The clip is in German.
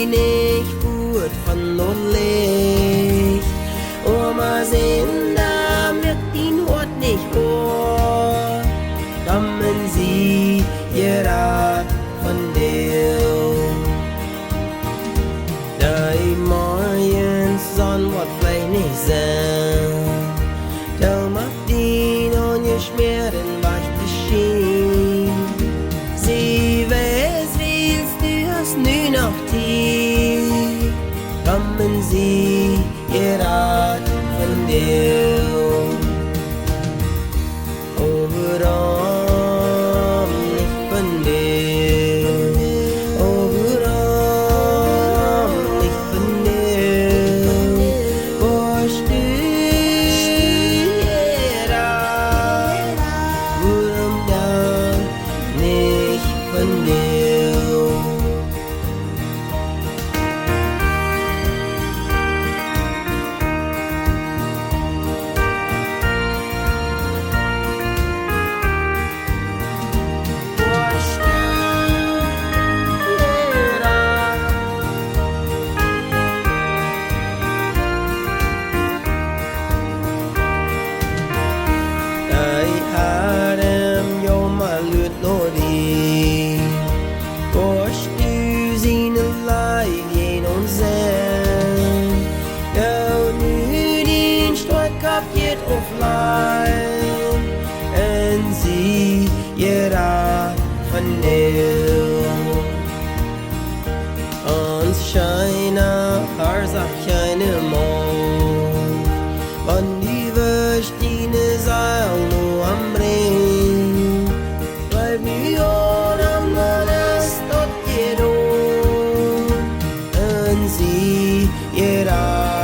die nicht gut von und Licht. Oma sehen, damit die Not nicht hoch. Kommen sie gerad von dir. Die morgens Sonne wird vielleicht nicht sein. Da macht die noch nicht mehr den weichen Schien. Sie weiß, willst du hast nu noch tief. Kommen sie gerad von dir. Overal nicht von dir. Overal nicht von dir. Warst du gerad? Warum dann nicht von dir? Offline en zie je raad van deel. Ons schijnen haar zachtjene mond, want die verstine zeil nu am ring. Blijf nu on am nest tot je doen en zie je raad.